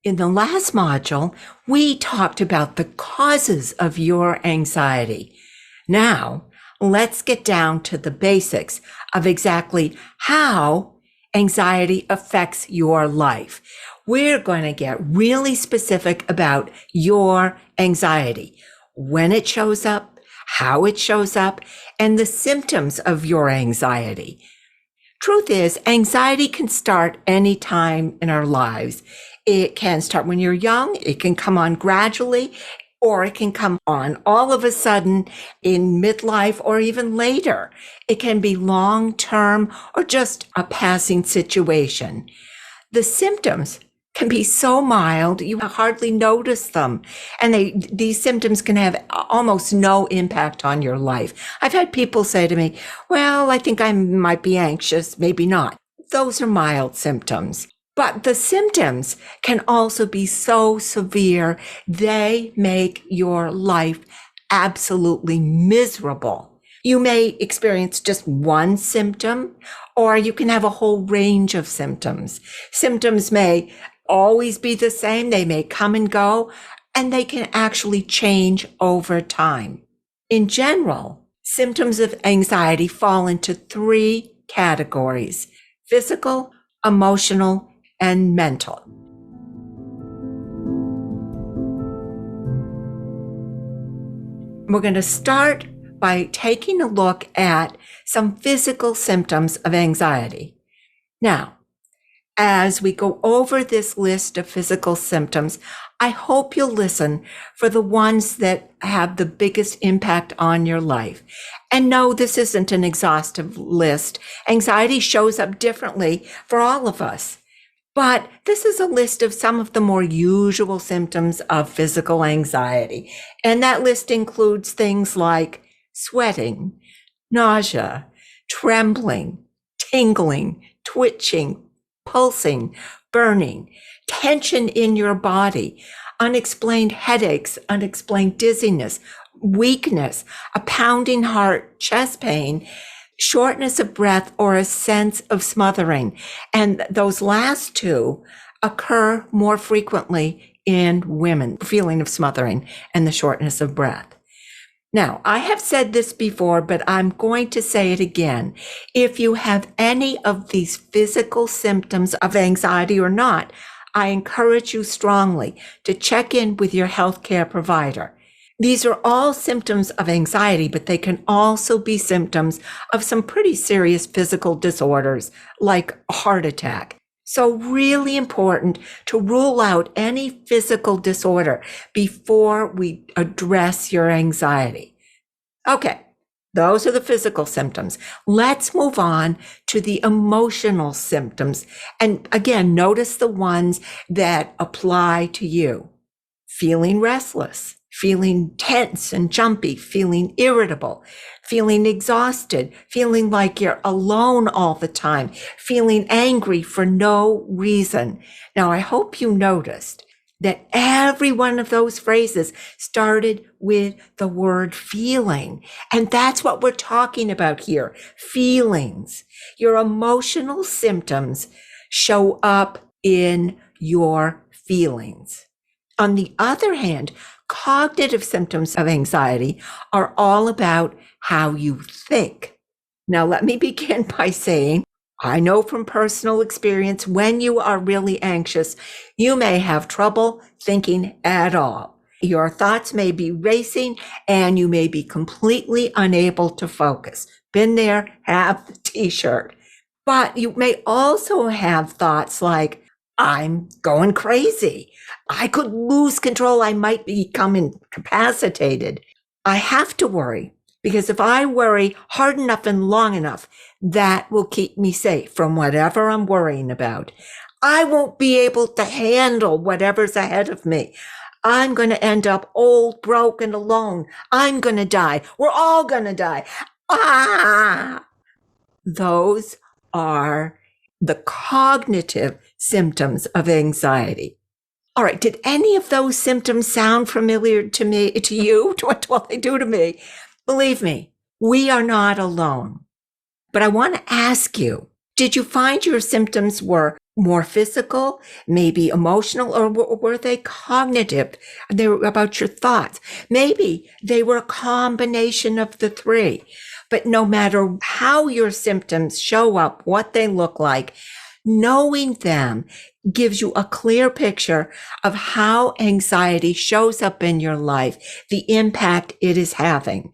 In the last module, we talked about the causes of your anxiety. Now, let's get down to the basics of exactly how anxiety affects your life. We're going to get really specific about your anxiety, when it shows up, how it shows up, and the symptoms of your anxiety. Truth is, anxiety can start any time in our lives. It can start when you're young, it can come on gradually, or it can come on all of a sudden in midlife or even later. It can be long-term or just a passing situation. The symptoms can be so mild, you hardly notice them. And these symptoms can have almost no impact on your life. I've had people say to me, well, I think I might be anxious, maybe not. Those are mild symptoms. But the symptoms can also be so severe, they make your life absolutely miserable. You may experience just one symptom, or you can have a whole range of symptoms. Symptoms may always be the same. They may come and go, and they can actually change over time. In general, symptoms of anxiety fall into 3 categories: physical, emotional, and mental. We're going to start by taking a look at some physical symptoms of anxiety. Now, as we go over this list of physical symptoms, I hope you'll listen for the ones that have the biggest impact on your life. And no, this isn't an exhaustive list. Anxiety shows up differently for all of us. But this is a list of some of the more usual symptoms of physical anxiety. And that list includes things like sweating, nausea, trembling, tingling, twitching, pulsing, burning, tension in your body, unexplained headaches, unexplained dizziness, weakness, a pounding heart, chest pain, shortness of breath, or a sense of smothering. And those last 2 occur more frequently in women, feeling of smothering and the shortness of breath. Now, I have said this before, but I'm going to say it again. If you have any of these physical symptoms of anxiety or not, I encourage you strongly to check in with your healthcare provider. These are all symptoms of anxiety, but they can also be symptoms of some pretty serious physical disorders like a heart attack. So really important to rule out any physical disorder before we address your anxiety. Okay, those are the physical symptoms. Let's move on to the emotional symptoms. And again, notice the ones that apply to you. Feeling restless, feeling tense and jumpy, feeling irritable, feeling exhausted, feeling like you're alone all the time, feeling angry for no reason. Now, I hope you noticed that every one of those phrases started with the word feeling. And that's what we're talking about here, feelings. Your emotional symptoms show up in your feelings. On the other hand, cognitive symptoms of anxiety are all about how you think. Now, let me begin by saying, I know from personal experience, when you are really anxious, you may have trouble thinking at all. Your thoughts may be racing and you may be completely unable to focus. Been there, have the t-shirt. But you may also have thoughts like, I'm going crazy. I could lose control. I might become incapacitated. I have to worry because if I worry hard enough and long enough, that will keep me safe from whatever I'm worrying about. I won't be able to handle whatever's ahead of me. I'm going to end up old, broke, and alone. I'm going to die. We're all going to die. Those are the cognitive symptoms of anxiety. All right, did any of those symptoms sound familiar to you? What they do to me? Believe me, we are not alone. But I want to ask you, did you find your symptoms were more physical, maybe emotional, or were they cognitive? They were about your thoughts. Maybe they were a combination of the three. But no matter how your symptoms show up, what they look like, knowing them gives you a clear picture of how anxiety shows up in your life, the impact it is having.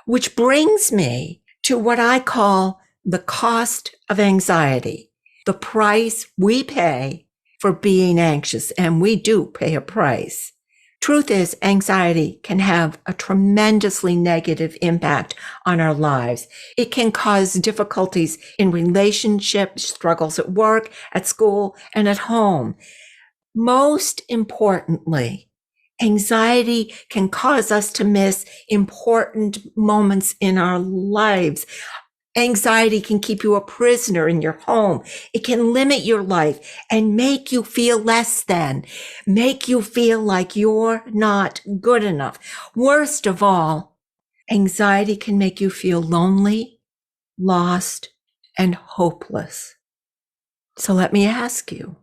Which brings me to what I call the cost of anxiety, the price we pay for being anxious, and we do pay a price. Truth is, anxiety can have a tremendously negative impact on our lives. It can cause difficulties in relationships, struggles at work, at school, and at home. Most importantly, anxiety can cause us to miss important moments in our lives. Anxiety can keep you a prisoner in your home. It can limit your life and make you feel less than, make you feel like you're not good enough. Worst of all, anxiety can make you feel lonely, lost, and hopeless. So let me ask you,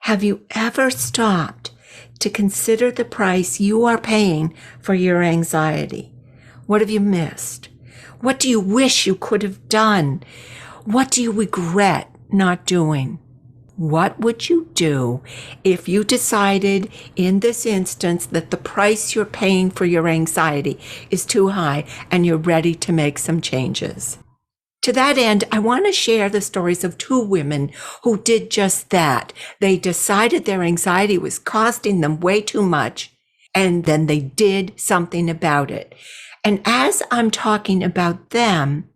have you ever stopped to consider the price you are paying for your anxiety? What have you missed? What do you wish you could have done? What do you regret not doing? What would you do if you decided in this instance that the price you're paying for your anxiety is too high and you're ready to make some changes? To that end, I want to share the stories of two women who did just that. They decided their anxiety was costing them way too much, and then they did something about it. And as I'm talking about them,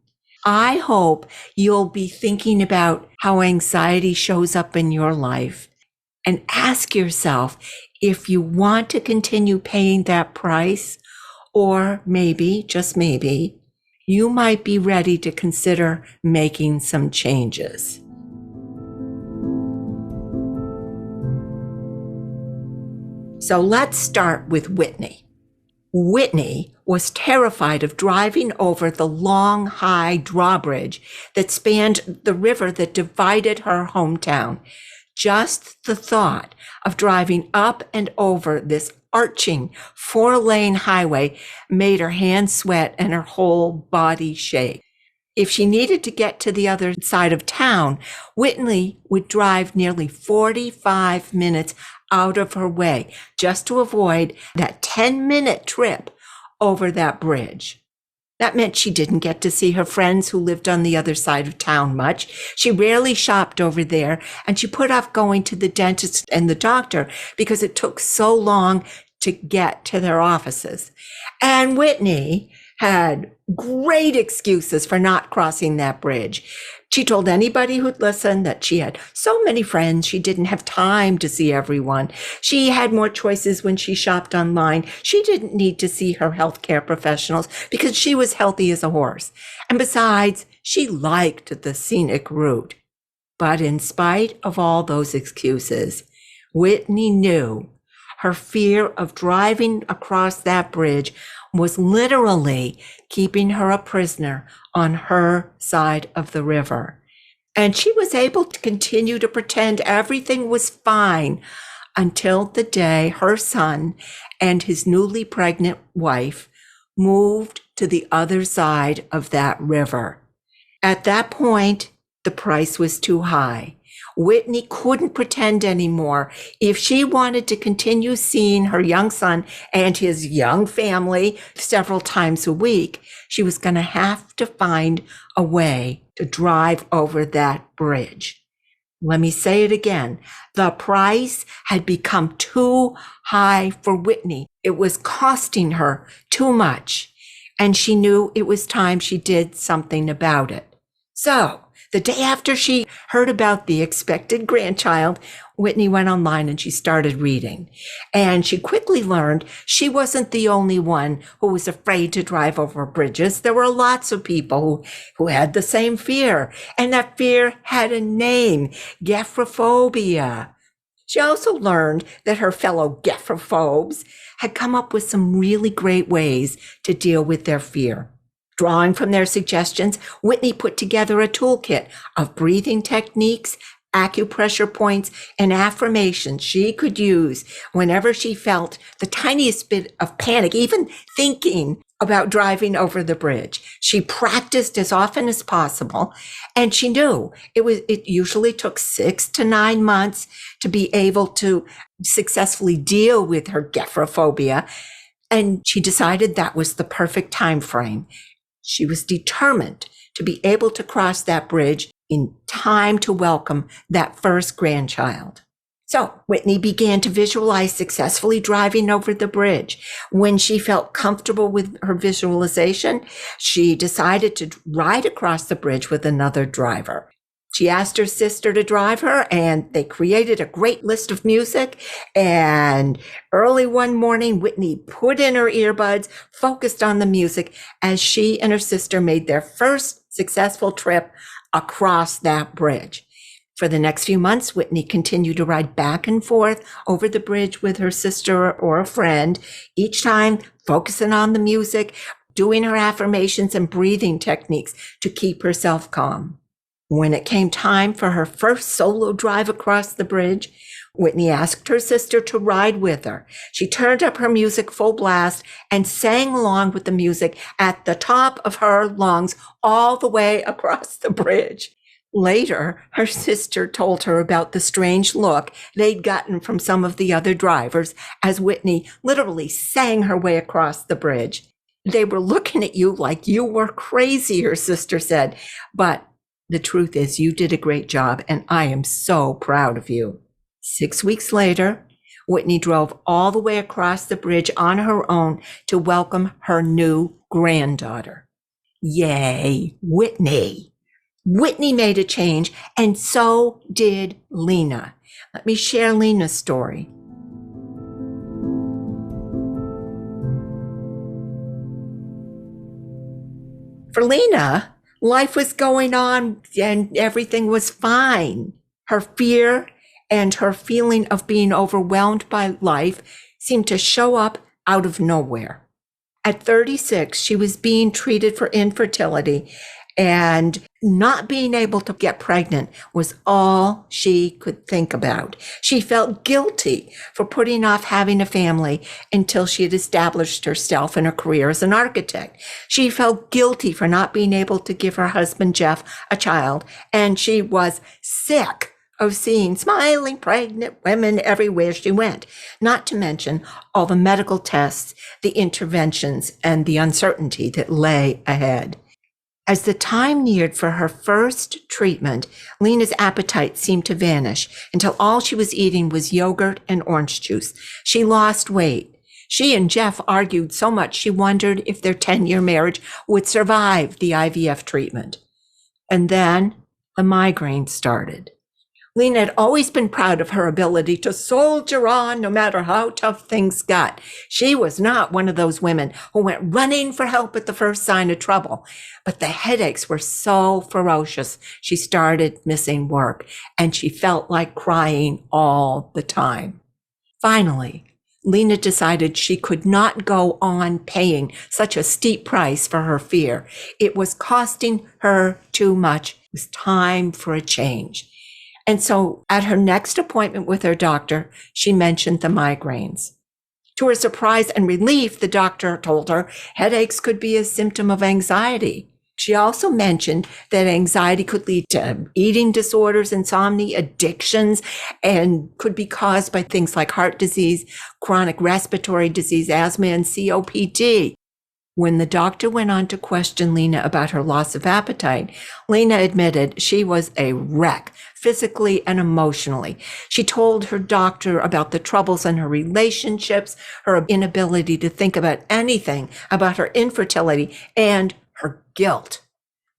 I hope you'll be thinking about how anxiety shows up in your life and ask yourself if you want to continue paying that price, or maybe, just maybe, you might be ready to consider making some changes. So let's start with Whitney. Whitney was terrified of driving over the long, high drawbridge that spanned the river that divided her hometown. Just the thought of driving up and over this arching 4-lane highway made her hands sweat and her whole body shake. If she needed to get to the other side of town, Whitney would drive nearly 45 minutes out of her way just to avoid that 10-minute trip over that bridge. That meant she didn't get to see her friends who lived on the other side of town much. She rarely shopped over there, and she put off going to the dentist and the doctor because it took so long to get to their offices. And Whitney had great excuses for not crossing that bridge. She told anybody who'd listen that she had so many friends, she didn't have time to see everyone. She had more choices when she shopped online. She didn't need to see her healthcare professionals because she was healthy as a horse. And besides, she liked the scenic route. But in spite of all those excuses, Whitney knew her fear of driving across that bridge was literally keeping her a prisoner on her side of the river. And she was able to continue to pretend everything was fine until the day her son and his newly pregnant wife moved to the other side of that river. At that point, the price was too high. Whitney couldn't pretend anymore. If she wanted to continue seeing her young son and his young family several times a week, she was going to have to find a way to drive over that bridge. Let me say it again. The price had become too high for Whitney. It was costing her too much, and she knew it was time she did something about it. So, the day after she heard about the expected grandchild, Whitney went online and she started reading. And she quickly learned she wasn't the only one who was afraid to drive over bridges. There were lots of people who had the same fear. And that fear had a name, gephrophobia. She also learned that her fellow gephrophobes had come up with some really great ways to deal with their fear. Drawing from their suggestions, Whitney put together a toolkit of breathing techniques, acupressure points, and affirmations she could use whenever she felt the tiniest bit of panic, even thinking about driving over the bridge. She practiced as often as possible, and she knew it usually took 6 to 9 months to be able to successfully deal with her gephrophobia. And she decided that was the perfect time frame. She was determined to be able to cross that bridge in time to welcome that first grandchild. So Whitney began to visualize successfully driving over the bridge. When she felt comfortable with her visualization, she decided to ride across the bridge with another driver. She asked her sister to drive her, and they created a great list of music. And early one morning, Whitney put in her earbuds, focused on the music as she and her sister made their first successful trip across that bridge. For the next few months, Whitney continued to ride back and forth over the bridge with her sister or a friend, each time focusing on the music, doing her affirmations and breathing techniques to keep herself calm. When it came time for her first solo drive across the bridge, Whitney asked her sister to ride with her. She turned up her music full blast and sang along with the music at the top of her lungs all the way across the bridge. Later, her sister told her about the strange look they'd gotten from some of the other drivers as Whitney literally sang her way across the bridge. They were looking at you like you were crazy, her sister said. But the truth is, you did a great job, and I am so proud of you. 6 weeks later, Whitney drove all the way across the bridge on her own to welcome her new granddaughter. Yay, Whitney! Whitney made a change, and so did Lena. Let me share Lena's story. For Lena, life was going on and everything was fine. Her fear and her feeling of being overwhelmed by life seemed to show up out of nowhere. At 36, she was being treated for infertility, and not being able to get pregnant was all she could think about. She felt guilty for putting off having a family until she had established herself in her career as an architect. She felt guilty for not being able to give her husband, Jeff, a child, and she was sick of seeing smiling pregnant women everywhere she went, not to mention all the medical tests, the interventions, and the uncertainty that lay ahead. As the time neared for her first treatment, Lena's appetite seemed to vanish until all she was eating was yogurt and orange juice. She lost weight. She and Jeff argued so much she wondered if their 10-year marriage would survive the IVF treatment. And then the migraine started. Lena had always been proud of her ability to soldier on no matter how tough things got. She was not one of those women who went running for help at the first sign of trouble. But the headaches were so ferocious, she started missing work, and she felt like crying all the time. Finally, Lena decided she could not go on paying such a steep price for her fear. It was costing her too much. It was time for a change. And so at her next appointment with her doctor, she mentioned the migraines. To her surprise and relief, the doctor told her headaches could be a symptom of anxiety. She also mentioned that anxiety could lead to eating disorders, insomnia, addictions, and could be caused by things like heart disease, chronic respiratory disease, asthma, and COPD. When the doctor went on to question Lena about her loss of appetite, Lena admitted she was a wreck, physically and emotionally. She told her doctor about the troubles in her relationships, her inability to think about anything about her infertility, and her guilt.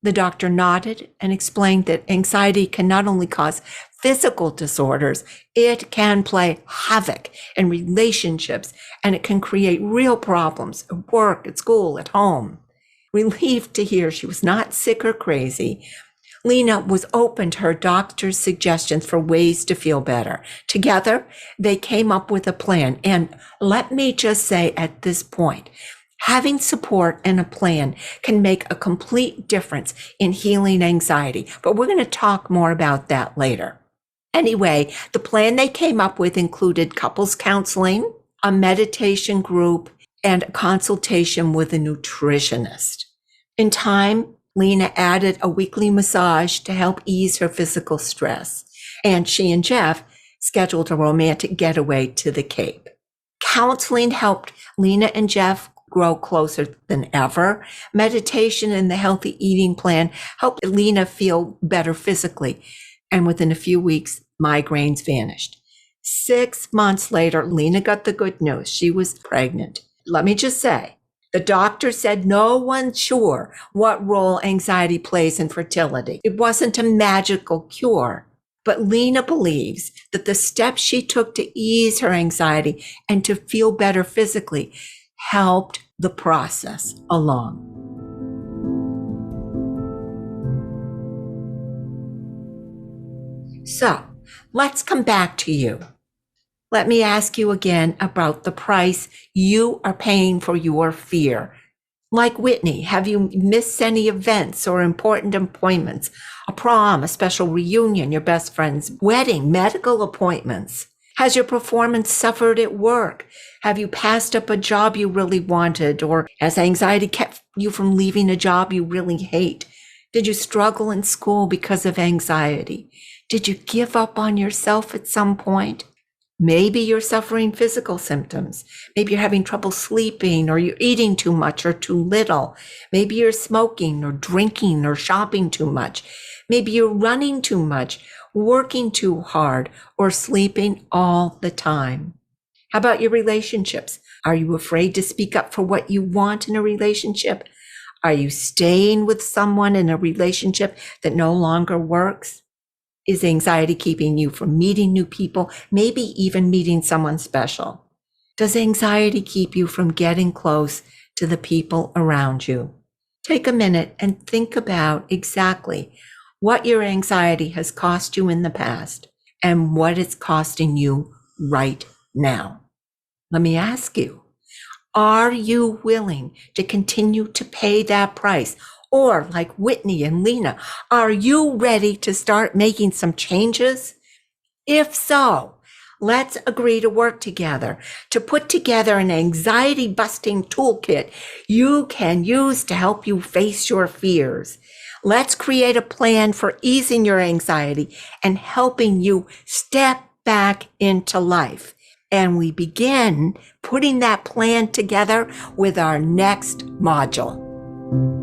The doctor nodded and explained that anxiety can not only cause physical disorders, it can play havoc in relationships, and it can create real problems at work, at school, at home. Relieved to hear she was not sick or crazy, Lena was open to her doctor's suggestions for ways to feel better. Together, they came up with a plan. And let me just say at this point, having support and a plan can make a complete difference in healing anxiety. But we're going to talk more about that later. Anyway, the plan they came up with included couples counseling, a meditation group, and a consultation with a nutritionist. In time, Lena added a weekly massage to help ease her physical stress, and she and Jeff scheduled a romantic getaway to the Cape. Counseling helped Lena and Jeff grow closer than ever. Meditation and the healthy eating plan helped Lena feel better physically, and within a few weeks, migraines vanished. 6 months later, Lena got the good news. She was pregnant. Let me just say, the doctor said no one's sure what role anxiety plays in fertility. It wasn't a magical cure, but Lena believes that the steps she took to ease her anxiety and to feel better physically helped the process along. So let's come back to you. Let me ask you again about the price you are paying for your fear. Like Whitney, have you missed any events or important appointments? A prom, a special reunion, your best friend's wedding, medical appointments? Has your performance suffered at work? Have you passed up a job you really wanted? Or has anxiety kept you from leaving a job you really hate? Did you struggle in school because of anxiety? Did you give up on yourself at some point? Maybe you're suffering physical symptoms. Maybe you're having trouble sleeping, or you're eating too much or too little. Maybe you're smoking or drinking or shopping too much. Maybe you're running too much, working too hard, or sleeping all the time. How about your relationships? Are you afraid to speak up for what you want in a relationship? Are you staying with someone in a relationship that no longer works? Is anxiety keeping you from meeting new people, maybe even meeting someone special? Does anxiety keep you from getting close to the people around you? Take a minute and think about exactly what your anxiety has cost you in the past and what it's costing you right now. Let me ask you, are you willing to continue to pay that price? Or like Whitney and Lena, are you ready to start making some changes? If so, let's agree to work together to put together an anxiety-busting toolkit you can use to help you face your fears. Let's create a plan for easing your anxiety and helping you step back into life. And we begin putting that plan together with our next module.